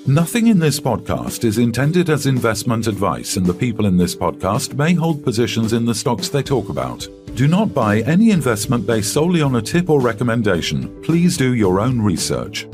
Nothing in this podcast is intended as investment advice, and the people in this podcast may hold positions in the stocks they talk about. Do not buy any investment based solely on a tip or recommendation. Please do your own research.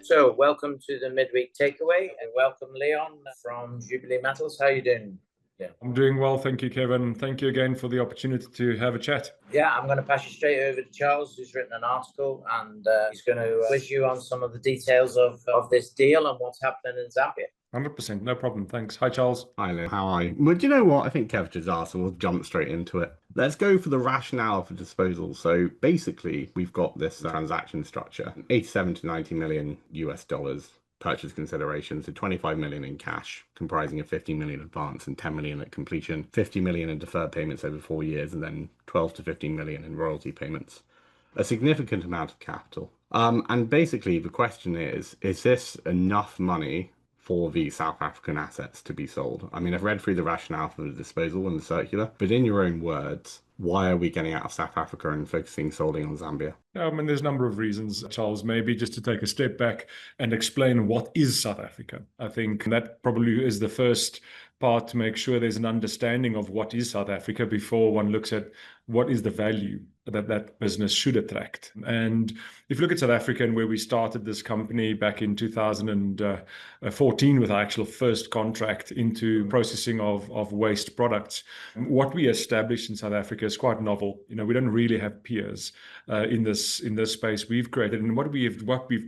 So, welcome to the Midweek Takeaway, and welcome Leon from Jubilee Metals. How are you doing? Yeah. I'm doing well, thank you, Kevin. Thank you again for the opportunity to have a chat. Yeah, I'm going to pass you straight over to Charles, who's written an article, and he's going to quiz you on some of the details of this deal and what's happening in Zambia. 100%, no problem. Thanks. Hi, Charles. Hi, Lou. How are you? Well, do you know what? I think Kev just asked, so we'll jump straight into it. Let's go for the rationale for disposal. So basically, we've got this transaction structure, 87 to 90 million US dollars. Purchase consideration, so 25 million in cash, comprising of 50 million advance and 10 million at completion, 50 million in deferred payments over 4 years, and then 12 to 15 million in royalty payments. A significant amount of capital. And basically the question is this enough money for the South African assets to be sold? I mean, I've read through the rationale for the disposal and the circular, but in your own words, why are we getting out of South Africa and focusing solely on Zambia? I mean, there's a number of reasons, Charles. Maybe just to take a step back and explain what is South Africa. I think that probably is the first part to make sure there's an understanding of what is South Africa before one looks at what is the value that that business should attract. And if you look at South Africa and where we started this company back in 2014 with our actual first contract into processing of waste products, what we established in South Africa is quite novel. You know, we don't really have peers in this space we've created. And what we've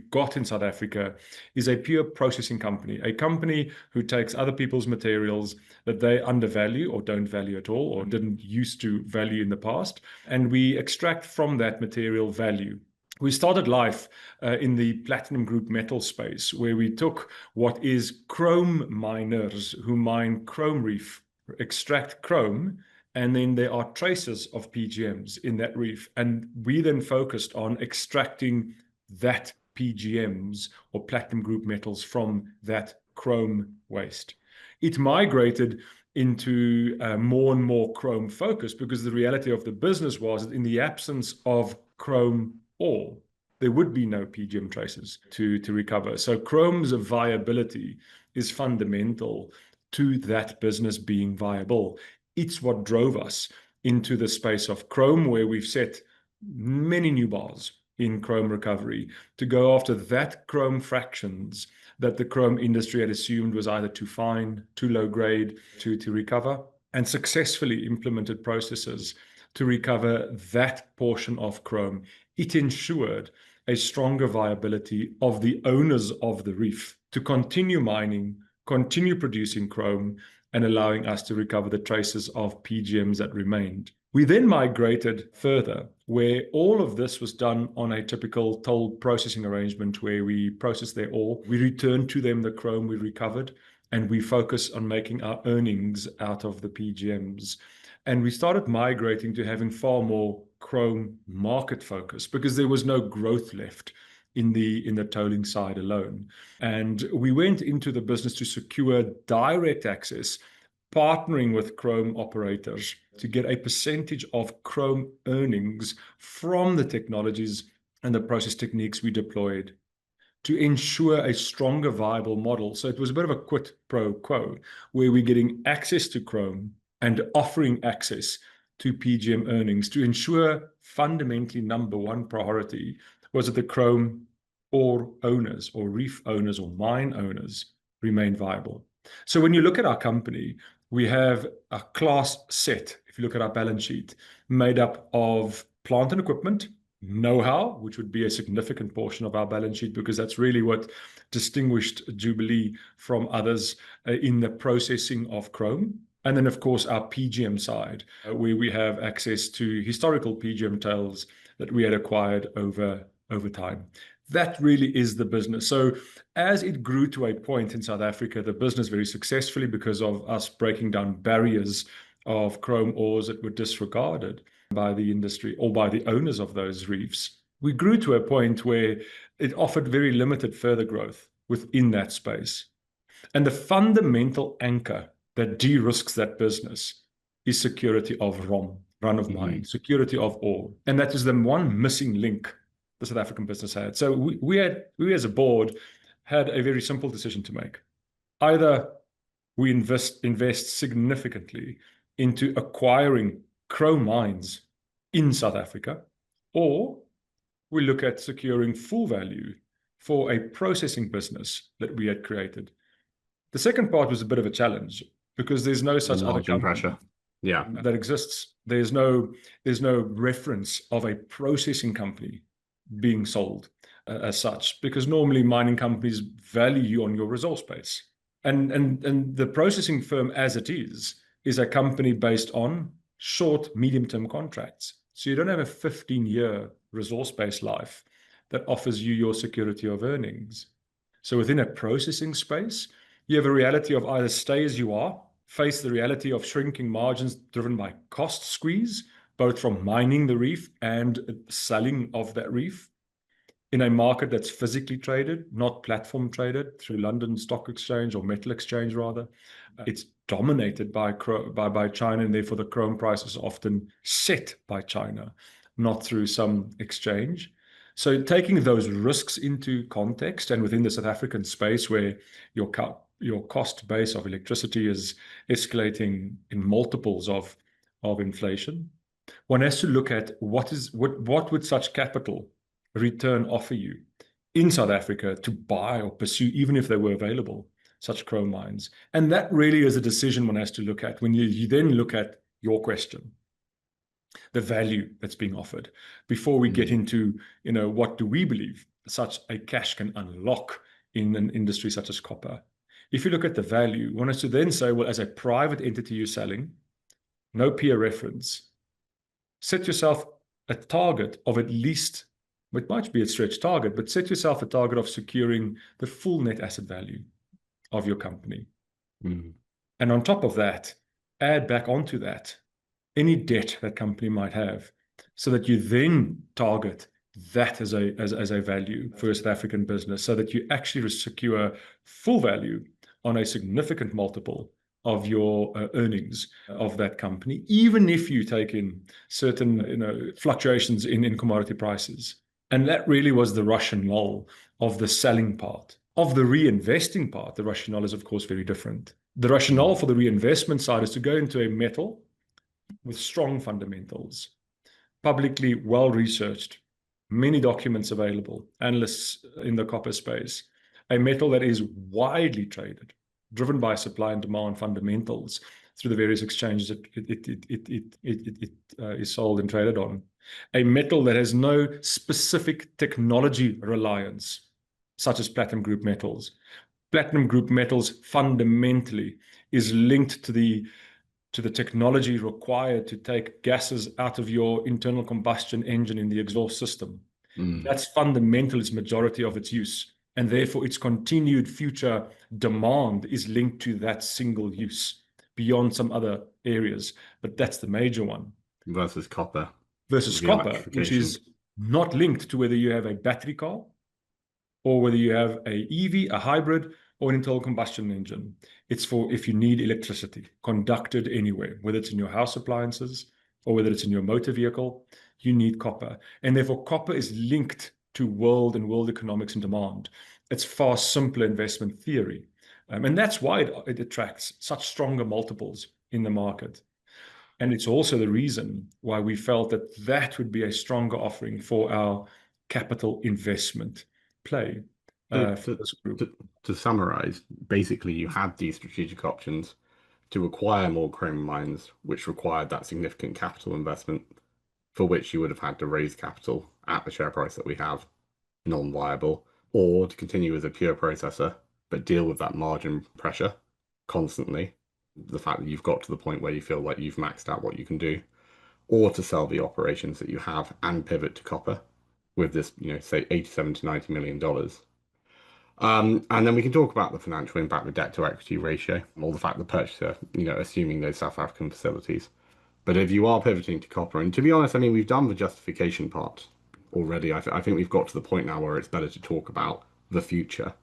got in South Africa is a pure processing company, a company who takes other people's materials that they undervalue or don't value at all or didn't used to value in the past, and we extract from that material value. We started life in the platinum group metal space, where we took what is chrome miners who mine chrome reef, extract chrome, and then there are traces of PGMs in that reef. And we then focused on extracting that PGMs or platinum group metals from that chrome waste. It migrated into more and more chrome focus because the reality of the business was that in the absence of chrome ore, there would be no PGM traces to recover. So chrome's viability is fundamental to that business being viable. It's what drove us into the space of chrome, where we've set many new bars in chrome recovery to go after that chrome fractions that the chrome industry had assumed was either too fine, too low grade to recover, and successfully implemented processes to recover that portion of chrome. It ensured a stronger viability of the owners of the reef to continue mining, continue producing chrome, and allowing us to recover the traces of PGMs that remained. We then migrated further, where all of this was done on a typical toll processing arrangement where we process their ore, we return to them the chrome we recovered, and we focus on making our earnings out of the PGMs. And we started migrating to having far more chrome market focus because there was no growth left in the tolling side alone. And we went into the business to secure direct access, partnering with chrome operators to get a percentage of chrome earnings from the technologies and the process techniques we deployed to ensure a stronger viable model. So it was a bit of a quid pro quo, where we're getting access to chrome and offering access to PGM earnings to ensure fundamentally number one priority was that the chrome ore owners or reef owners or mine owners remain viable. So when you look at our company, we have a class set, if you look at our balance sheet, made up of plant and equipment, know-how, which would be a significant portion of our balance sheet because that's really what distinguished Jubilee from others in the processing of chrome. And then, of course, our PGM side, where we have access to historical PGM tails that we had acquired over time. That really is the business. So as it grew to a point in South Africa, the business very successfully, because of us breaking down barriers of chrome ores that were disregarded by the industry or by the owners of those reefs, we grew to a point where it offered very limited further growth within that space. And the fundamental anchor that de-risks that business is security of ROM, run of mine, security of ore. And that is the one missing link the South African business had. So we as a board had a very simple decision to make. Either we invest significantly into acquiring chrome mines in South Africa, or we look at securing full value for a processing business that we had created. The second part was a bit of a challenge because there's no such other company pressure. Yeah, that exists. There's no reference of a processing company being sold as such, because normally mining companies value you on your resource base. And the processing firm as it is a company based on short, medium-term contracts. So you don't have a 15-year resource-based life that offers you your security of earnings. So within a processing space, you have a reality of either stay as you are, face the reality of shrinking margins driven by cost squeeze, both from mining the reef and selling of that reef, in a market that's physically traded, not platform traded through London Stock Exchange or Metal Exchange rather. It's dominated by China, and therefore the chrome price is often set by China, not through some exchange. So taking those risks into context, and within the South African space where your cost base of electricity is escalating in multiples of inflation, one has to look at what would such capital return offer you in South Africa to buy or pursue, even if they were available, such chrome mines. And that really is a decision one has to look at when you then look at your question, the value that's being offered, before we get into, what do we believe such a cash can unlock in an industry such as copper. If you look at the value, one has to then say, well, as a private entity you're selling, no peer reference, set yourself a target of at least, it might be a stretch target, but set yourself a target of securing the full net asset value of your company. And on top of that, add back onto that any debt that company might have, so that you then target that as a value for a South African business, so that you actually secure full value on a significant multiple of your earnings of that company, even if you take in certain fluctuations in commodity prices. And that really was the rationale of the selling part. Of the reinvesting part, the rationale is, of course, very different. The rationale for the reinvestment side is to go into a metal with strong fundamentals, publicly well-researched, many documents available, analysts in the copper space, a metal that is widely traded, driven by supply and demand fundamentals through the various exchanges it is sold and traded on. A metal that has no specific technology reliance, such as platinum group metals. Platinum group metals fundamentally is linked to the technology required to take gases out of your internal combustion engine in the exhaust system. That's fundamental, its majority of its use. And therefore its continued future demand is linked to that single use beyond some other areas. But that's the major one. Versus copper, which is not linked to whether you have a battery car or whether you have a EV, a hybrid, or an internal combustion engine. It's for if you need electricity conducted anywhere, whether it's in your house appliances or whether it's in your motor vehicle, you need copper. And therefore copper is linked to world economics and demand. It's far simpler investment theory. And that's why it attracts such stronger multiples in the market. And it's also the reason why we felt that would be a stronger offering for our capital investment play for this group. To summarize, basically you had these strategic options to acquire more chrome mines, which required that significant capital investment, for which you would have had to raise capital at the share price that we have, non-viable, or to continue as a pure processor, but deal with that margin pressure constantly, the fact that you've got to the point where you feel like you've maxed out what you can do, or to sell the operations that you have and pivot to copper with this, say $87 to $90 million. And then we can talk about the financial impact, the debt to equity ratio, or the fact the purchaser, assuming those South African facilities. But if you are pivoting to copper, and to be honest, we've done the justification part already. I think we've got to the point now where it's better to talk about the future.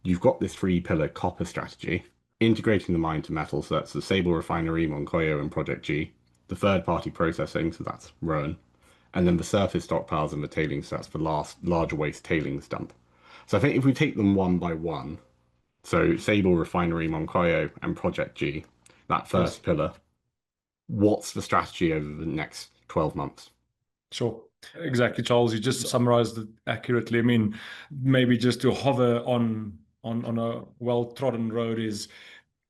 You've got this 3-pillar copper strategy, integrating the mine to metal, so that's the Sable Refinery, Moncoyo, and Project G. The third-party processing, so that's Rowan. and then the surface stockpiles and the tailings, that's the larger waste tailings dump. So I think if we take them one by one, so Sable Refinery, Moncayo, and Project G, that first pillar, what's the strategy over the next 12 months? Sure. Exactly, Charles. You just summarized it accurately. I mean, maybe just to hover on a well-trodden road is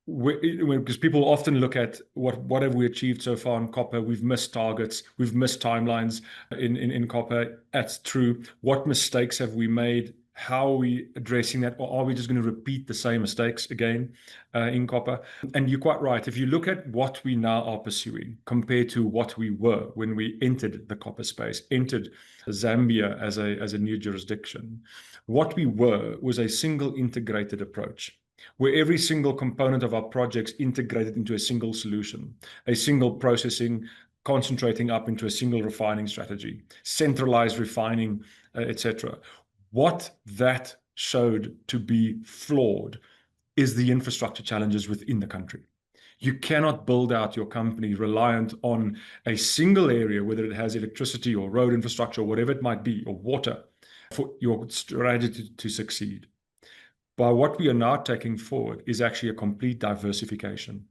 because people often look at what have we achieved so far in copper. We've missed targets, we've missed timelines in copper. That's true. What mistakes have we made? How are we addressing that? Or are we just going to repeat the same mistakes again in copper? And you're quite right. If you look at what we now are pursuing compared to what we were when we entered the copper space, entered Zambia as a new jurisdiction, what we were was a single integrated approach, where every single component of our projects integrated into a single solution, a single processing, concentrating up into a single refining strategy, centralized refining, etc. What that showed to be flawed is the infrastructure challenges within the country. You cannot build out your company reliant on a single area, whether it has electricity or road infrastructure or whatever it might be, or water, for your strategy to succeed. But what we are now taking forward is actually a complete diversification.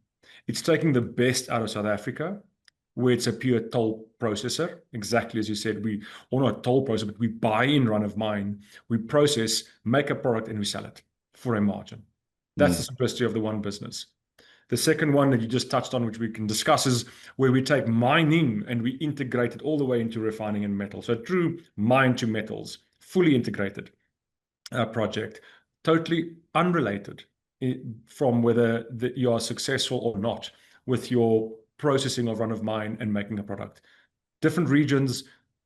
It's taking the best out of South Africa, where it's a pure toll processor, exactly as you said, or not a toll processor, but we buy in run of mine, we process, make a product, and we sell it for a margin. That's the simplicity of the one business. The second one that you just touched on, which we can discuss, is where we take mining and we integrate it all the way into refining and metal. So true mine to metals, fully integrated project, totally unrelated from whether you are successful or not with your processing of run of mine and making a product. Different regions,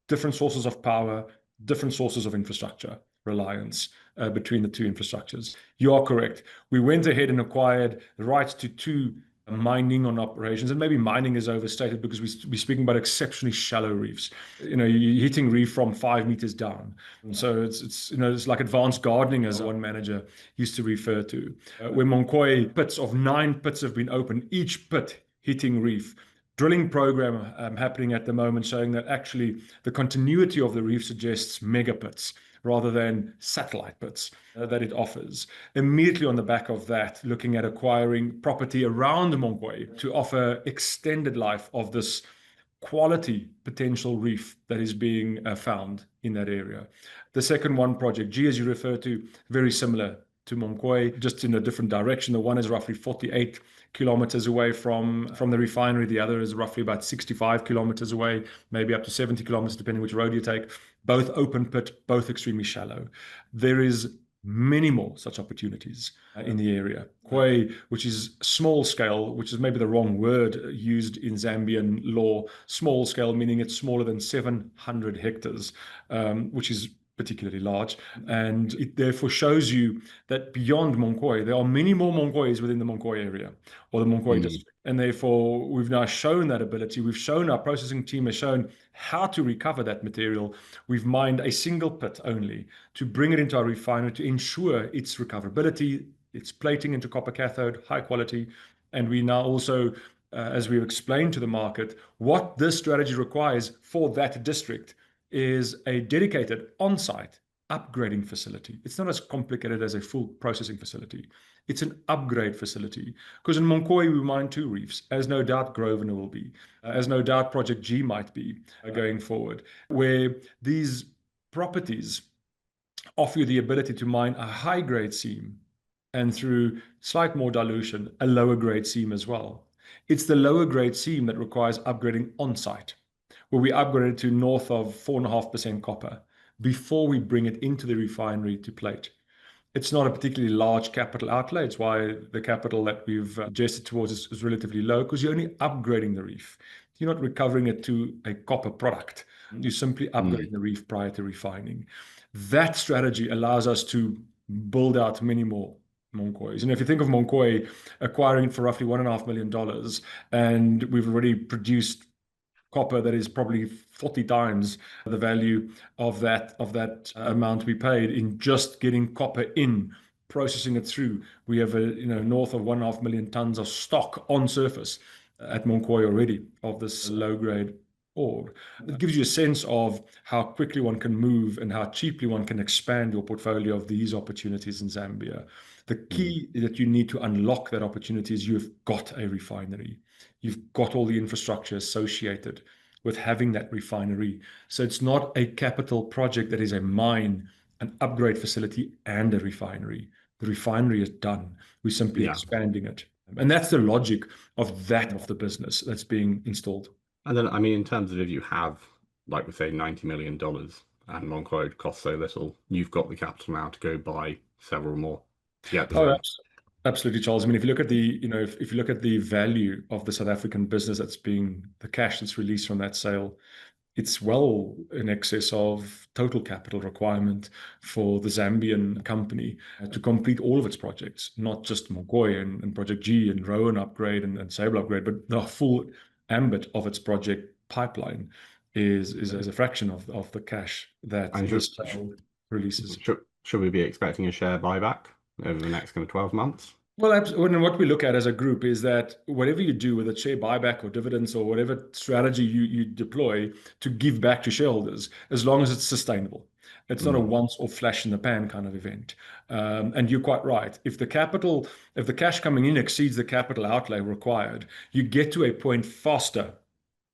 different sources of power, different sources of infrastructure reliance between the two infrastructures. You are correct. We went ahead and acquired the rights to two mining on operations, and maybe mining is overstated because we're speaking about exceptionally shallow reefs. You're hitting reef from 5 meters down. So it's like advanced gardening, as one manager used to refer to. Where Moncayo pits of 9 pits have been opened, each pit hitting reef. Drilling program happening at the moment showing that actually the continuity of the reef suggests mega pits rather than satellite pits that it offers. Immediately on the back of that, looking at acquiring property around Moncayo to offer extended life of this quality potential reef that is being found in that area. The second one, Project G, as you refer to, very similar to Moncayo, just in a different direction. The one is roughly 48 kilometers away from the refinery. The other is roughly about 65 kilometers away, maybe up to 70 kilometers, depending which road you take. Both open pit, both extremely shallow. There is many more such opportunities in the area. Moncayo, which is small scale, which is maybe the wrong word used in Zambian law, small scale, meaning it's smaller than 700 hectares, which is particularly large, and it therefore shows you that beyond Moncayo, there are many more Moncayo's within the Moncayo area or the Moncayo district, and therefore we've now shown that ability. We've shown, our processing team has shown how to recover that material. We've mined a single pit only to bring it into our refinery to ensure its recoverability, its plating into copper cathode, high quality, and we now also, as we've explained to the market, what this strategy requires for that district is a dedicated on-site upgrading facility. It's not as complicated as a full processing facility. It's an upgrade facility. Because in Moncayo, we mine 2 reefs, as no doubt Grosvenor will be, as no doubt Project G might be going forward, where these properties offer you the ability to mine a high-grade seam and through slight more dilution, a lower-grade seam as well. It's the lower-grade seam that requires upgrading on-site, where we upgrade it to north of 4.5% copper before we bring it into the refinery to plate. It's not a particularly large capital outlay. It's why the capital that we've gestured towards is relatively low, because you're only upgrading the reef. You're not recovering it to a copper product. You're simply upgrading the reef prior to refining. That strategy allows us to build out many more Moncayo's. And if you think of Moncayo acquiring it for roughly $1.5 million, and we've already produced copper that is probably 40 times the value of that amount we paid in just getting copper in, processing it through. We have north of 1.5 million tons of stock on surface at Moncayo already of this low grade org. It gives you a sense of how quickly one can move and how cheaply one can expand your portfolio of these opportunities in Zambia. The key that you need to unlock that opportunity is you've got a refinery. You've got all the infrastructure associated with having that refinery. So it's not a capital project that is a mine, an upgrade facility, and a refinery. The refinery is done. We're simply expanding it. And that's the logic of the business that's being installed. And then, I mean, in terms of if you have, like we say, $90 million and Moncloyd costs so little, you've got the capital now to go buy several more to get the zone. Absolutely, Charles. I mean, if you look at the, if you look at the value of the South African business the cash that's released from that sale, it's well in excess of total capital requirement for the Zambian company to complete all of its projects, not just Mogoy and Project G and Rowan upgrade and Sable upgrade, but the full ambit of its project pipeline is a fraction of the cash that this sale releases. Should we be expecting a share buyback over the next kind of 12 months? Well, what we look at as a group is that whatever you do with a share buyback or dividends or whatever strategy you deploy to give back to shareholders, as long as it's sustainable. It's not a once-off flash in the pan kind of event. And you're quite right. If the cash coming in exceeds the capital outlay required, you get to a point faster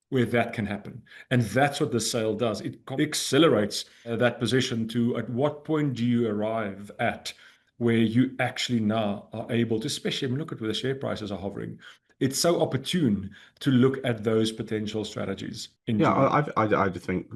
where that can happen. And that's what the sale does. It accelerates that position to at what point do you arrive at where you actually now are able to, especially when you look at where the share prices are hovering. It's so opportune to look at those potential strategies. I just think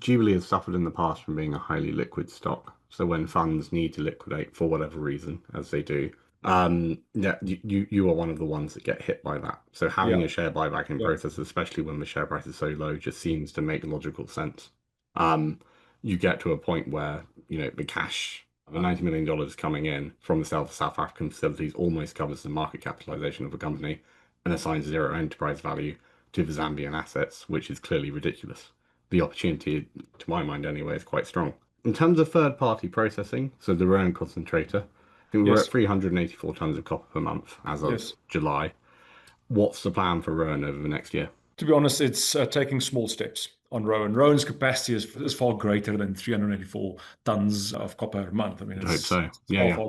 Jubilee has suffered in the past from being a highly liquid stock. So when funds need to liquidate for whatever reason, as they do, you are one of the ones that get hit by that. So having a share buyback in process, especially when the share price is so low, just seems to make logical sense. You get to a point where, the cash, the $90 million coming in from the South African facilities almost covers the market capitalization of the company and assigns zero enterprise value to the Zambian assets, which is clearly ridiculous. The opportunity, to my mind anyway, is quite strong. In terms of third-party processing, so the Rowan concentrator, I think we're at 384 tons of copper per month as of July. What's the plan for Rowan over the next year? To be honest, it's taking small steps on Rowan. Rowan's capacity is far greater than 384 tons of copper a month. I mean, it's far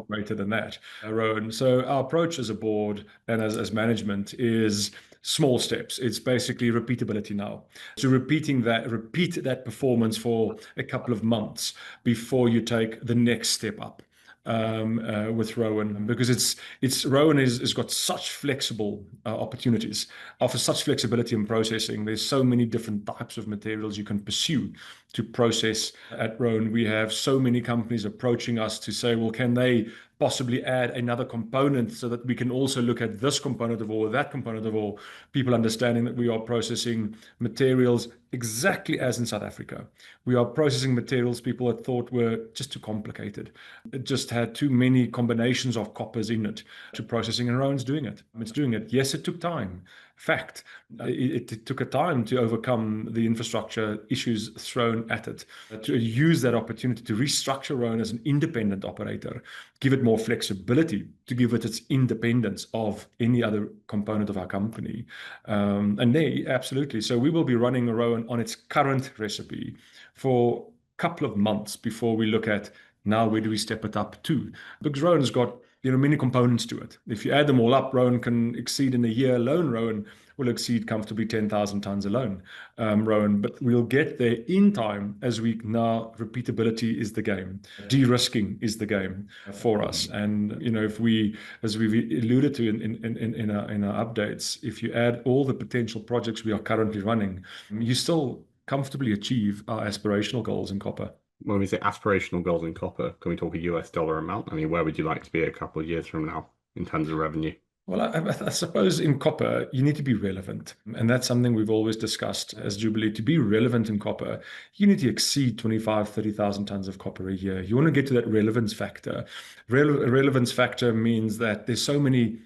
greater than that, Rowan. So our approach as a board and as management is small steps. It's basically repeatability now. So repeat that performance for a couple of months before you take the next step up. With Rowan, because Rowan has got such flexible opportunities, offers such flexibility in processing. There's so many different types of materials you can pursue to process at Rowan. We have so many companies approaching us to say, well, can they possibly add another component so that we can also look at this component of ore, that component of ore, people understanding that we are processing materials exactly as in South Africa. We are processing materials people had thought were just too complicated. It just had too many combinations of coppers in it to processing, and Rowan's doing it. It's doing it. Yes, it took time. Fact, it took a time to overcome the infrastructure issues thrown at it, to use that opportunity to restructure Rowan as an independent operator, give it more flexibility, to give it its independence of any other component of our company. Absolutely. So we will be running Rowan on its current recipe for a couple of months before we look at now where do we step it up to, because Rowan's got many components to it. If you add them all up, Rowan can exceed in a year alone. Rowan will exceed comfortably 10,000 tons alone. Rowan, but we'll get there in time as we now. Repeatability is the game. De-risking is the game for us. And if we, as we've alluded to in our updates, if you add all the potential projects we are currently running, you still comfortably achieve our aspirational goals in copper. When we say aspirational goals in copper, can we talk a US dollar amount? I mean, where would you like to be a couple of years from now in terms of revenue? Well, I suppose in copper, you need to be relevant. And that's something we've always discussed as Jubilee. To be relevant in copper, you need to exceed 30,000 tons of copper a year. You want to get to that relevance factor. Relevance factor means that there's so many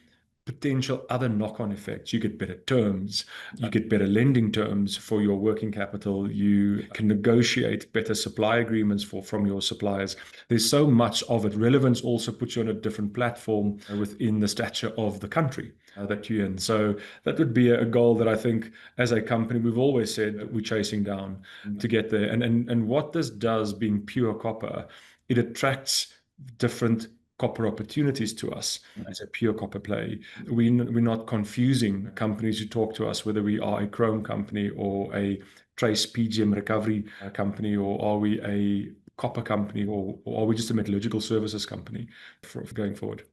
potential other knock-on effects. You get better terms, you get better lending terms for your working capital, you can negotiate better supply agreements from your suppliers. There's so much of it. Relevance also puts you on a different platform within the stature of the country. that you're in. So that would be a goal that I think as a company, we've always said that we're chasing down to get there. And what this does, being pure copper, it attracts different copper opportunities to us as a pure copper play. We're not confusing companies who talk to us, whether we are a chrome company or a trace PGM recovery company, or are we a copper company, or are we just a metallurgical services company for going forward?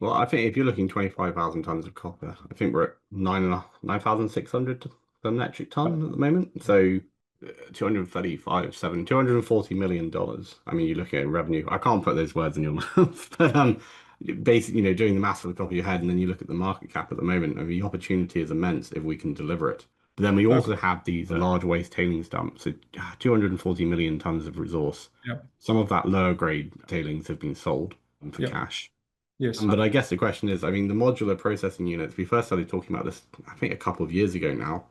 Well, I think if you're looking 25,000 tons of copper, I think we're at 9,600 per metric ton at the moment. So 240 million dollars. I mean, you're looking at revenue. I can't put those words in your mouth, but basically, doing the math at the top of your head, and then you look at the market cap at the moment. I mean, the opportunity is immense if we can deliver it. But then we also have these large waste tailings dumps. So 240 million tons of resource. Yep. Some of that lower grade tailings have been sold for cash. Yes. But I guess the question is, I mean, the modular processing units, we first started talking about this, I think, a couple of years ago now.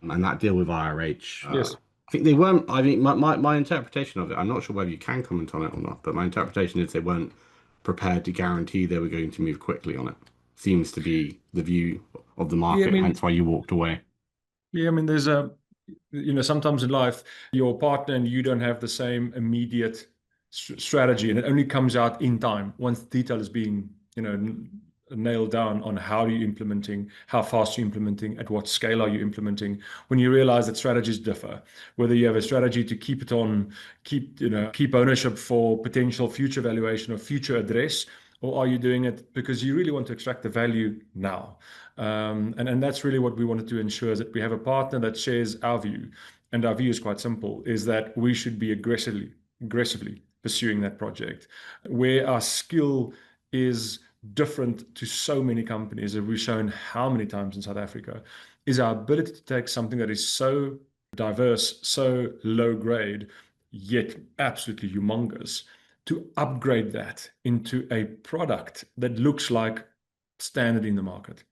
And that deal with IRH. Yes. I think they weren't, I mean, my interpretation of it, I'm not sure whether you can comment on it or not, but my interpretation is they weren't prepared to guarantee they were going to move quickly on it. Seems to be the view of the market, hence why you walked away. Yeah, I mean, there's sometimes in life, your partner and you don't have the same immediate strategy, and it only comes out in time once detail is being, nailed down on how are you implementing, how fast are you implementing, at what scale are you implementing. When you realize that strategies differ, whether you have a strategy to keep ownership for potential future valuation or future address, or are you doing it because you really want to extract the value now? And that's really what we wanted to ensure, is that we have a partner that shares our view. And our view is quite simple, is that we should be aggressively pursuing that project. Where our skill is different to so many companies, as we've shown how many times in South Africa, is our ability to take something that is so diverse, so low grade, yet absolutely humongous, to upgrade that into a product that looks like standard in the market.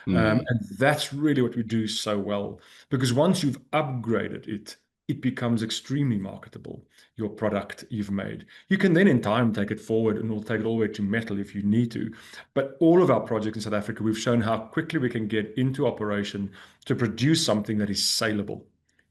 And that's really what we do so well, because once you've upgraded it, it becomes extremely marketable, your product you've made. You can then in time take it forward, and we'll take it all the way to metal if you need to. But all of our projects in South Africa, we've shown how quickly we can get into operation to produce something that is saleable.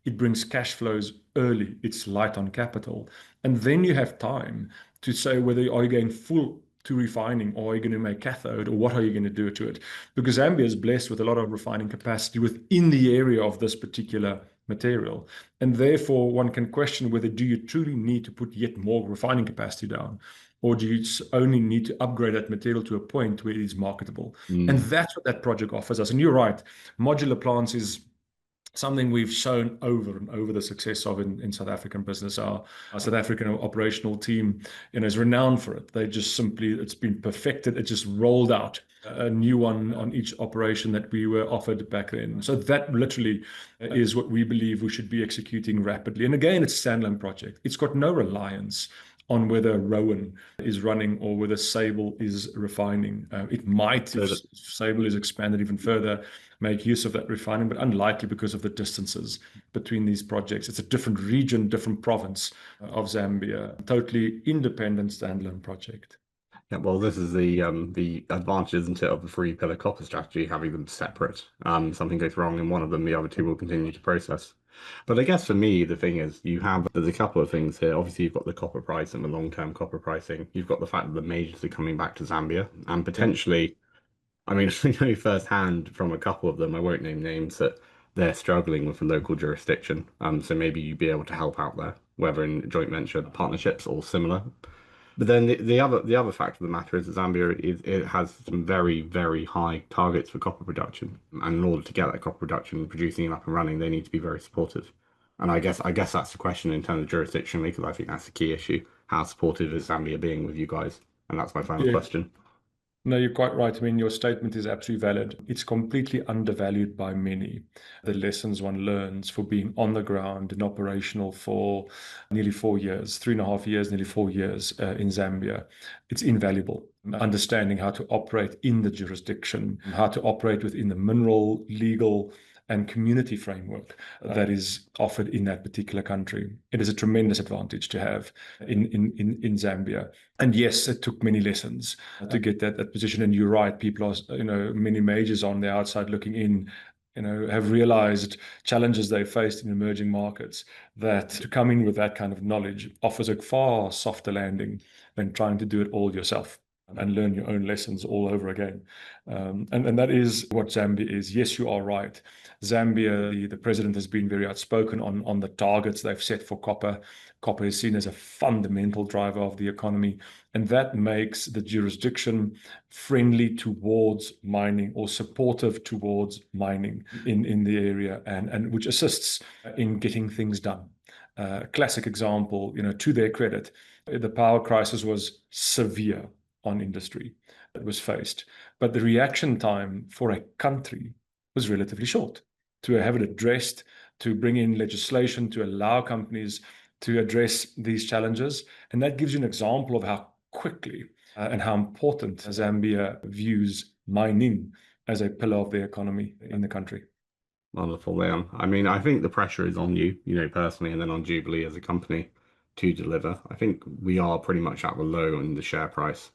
It brings cash flows early, it's light on capital. And then you have time to say whether are you going full to refining, or are you going to make cathode, or what are you going to do to it? Because Zambia is blessed with a lot of refining capacity within the area of this particular material. And therefore, one can question whether do you truly need to put yet more refining capacity down, or do you only need to upgrade that material to a point where it is marketable? And that's what that project offers us. And you're right, modular plants is something we've shown over and over the success of in South African business. Our South African operational team is renowned for it. It's been perfected. It just rolled out a new one on each operation that we were offered back then. So that literally is what we believe we should be executing rapidly. And again, it's a standalone project. It's got no reliance on whether Rowan is running or whether Sable is refining. It might, if Sable is expanded even further, make use of that refining, but unlikely because of the distances between these projects. It's a different region, different province of Zambia, totally independent standalone project. Yeah, well, this is the advantage, isn't it, of the three pillar copper strategy, having them separate. Something goes wrong in one of them, the other two will continue to process. But I guess for me, the thing is, there's a couple of things here. Obviously, you've got the copper price and the long-term copper pricing. You've got the fact that the majors are coming back to Zambia, and potentially, I mean, I know firsthand from a couple of them, I won't name names, that they're struggling with the local jurisdiction. So maybe you'd be able to help out there, whether in joint venture partnerships or similar. But then the other fact of the matter is that Zambia it has some very, very high targets for copper production. And in order to get that copper production, producing it up and running, they need to be very supportive. And I guess that's the question in terms of jurisdiction, because I think that's the key issue. How supportive is Zambia being with you guys? And that's my final question. No, you're quite right. I mean, your statement is absolutely valid. It's completely undervalued by many. The lessons one learns for being on the ground and operational for nearly 4 years, 3.5 years, nearly 4 years in Zambia, it's invaluable. Understanding how to operate in the jurisdiction, how to operate within the mineral, legal, and community framework that is offered in that particular country. It is a tremendous advantage to have in Zambia. And yes, it took many lessons to get that position. And you're right, people are, many majors on the outside looking in, have realized challenges they faced in emerging markets, that to come in with that kind of knowledge offers a far softer landing than trying to do it all yourself and learn your own lessons all over again. And that is what Zambia is. Yes, you are right. Zambia, the president has been very outspoken on the targets they've set for copper. Copper is seen as a fundamental driver of the economy, and that makes the jurisdiction friendly towards mining or supportive towards mining in the area, and which assists in getting things done. Classic example, to their credit, the power crisis was severe on industry that was faced, but the reaction time for a country was relatively short to have it addressed, to bring in legislation to allow companies to address these challenges. And that gives you an example of how quickly and how important Zambia views mining as a pillar of the economy in the country. Wonderful, Leon. I mean, I think the pressure is on you, personally, and then on Jubilee as a company to deliver. I think we are pretty much at the low in the share price.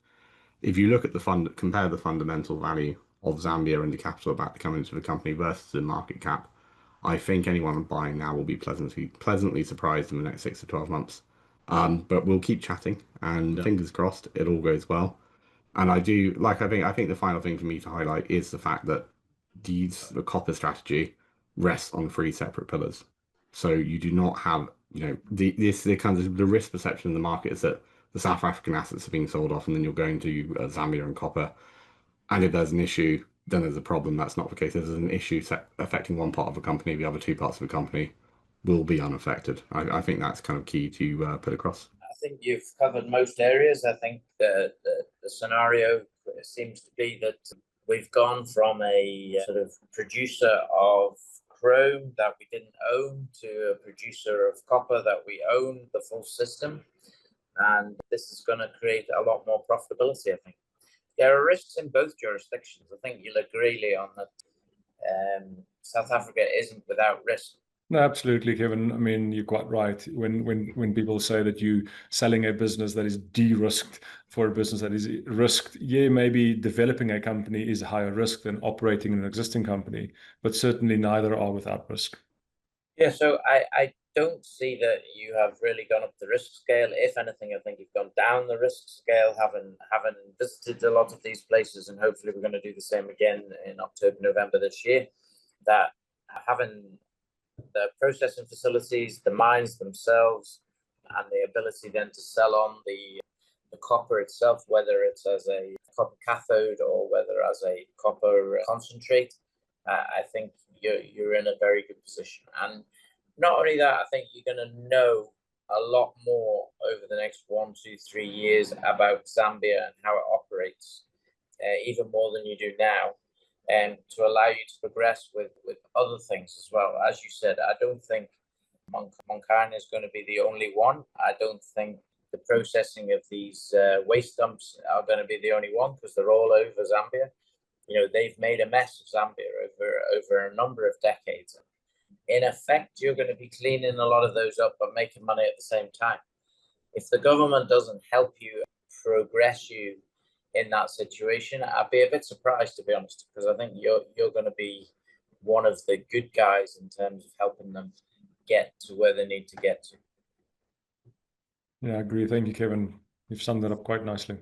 If you look at compare the fundamental value of Zambia and the capital about to come into the company versus the market cap, I think anyone buying now will be pleasantly surprised in the next 6 to 12 months. But we'll keep chatting, and fingers crossed it all goes well. And I think the final thing for me to highlight is the fact that the copper strategy rests on 3 separate pillars. So you do not have, the risk perception in the market is that the South African assets are being sold off, and then you're going to Zambia and copper. And if there's an issue, then there's a problem. That's not the case. If there's an issue affecting one part of the company, the other 2 parts of the company will be unaffected. I think that's kind of key to put across. I think you've covered most areas. I think the scenario seems to be that we've gone from a sort of producer of chrome that we didn't own to a producer of copper that we own the full system. And this is going to create a lot more profitability, I think. There are risks in both jurisdictions. I think you'll agree, Leon, that South Africa isn't without risk. No, absolutely, Kevin. I mean, you're quite right. When people say that you're selling a business that is de-risked for a business that is risked, maybe developing a company is a higher risk than operating an existing company, but certainly neither are without risk. Yeah, so I don't see that you have really gone up the risk scale. If anything, I think you've gone down the risk scale, having visited a lot of these places, and hopefully we're going to do the same again in October, November this year, that having the processing facilities, the mines themselves, and the ability then to sell on the copper itself, whether it's as a copper cathode or whether as a copper concentrate, I think you're in a very good position. And not only that, I think you're going to know a lot more over the next 1, 2, 3 years about Zambia and how it operates, even more than you do now, and to allow you to progress with other things as well. As you said, I don't think Moncane is going to be the only one. I don't think the processing of these waste dumps are going to be the only one, because they're all over Zambia. They've made a mess of Zambia over a number of decades. In effect, you're going to be cleaning a lot of those up but making money at the same time. If the government doesn't help you, progress you in that situation, I'd be a bit surprised, to be honest, because I think you're going to be one of the good guys in terms of helping them get to where they need to get to. Yeah, I agree. Thank you, Kevin. You've summed that up quite nicely.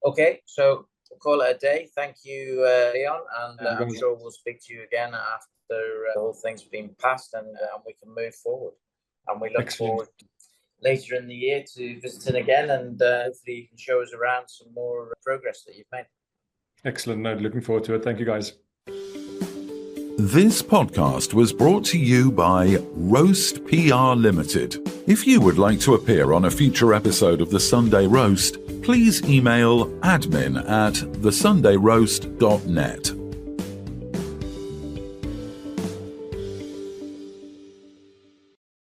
Okay, so we'll call it a day. Thank you, Leon, and I'm sure we'll speak to you again after the whole thing's been passed, and we can move forward. And we look forward later in the year to visiting again, and hopefully you can show us around some more progress that you've made. Excellent. No, looking forward to it. Thank you, guys. This podcast was brought to you by Roast PR Limited. If you would like to appear on a future episode of The Sunday Roast, please email admin@thesundayroast.net.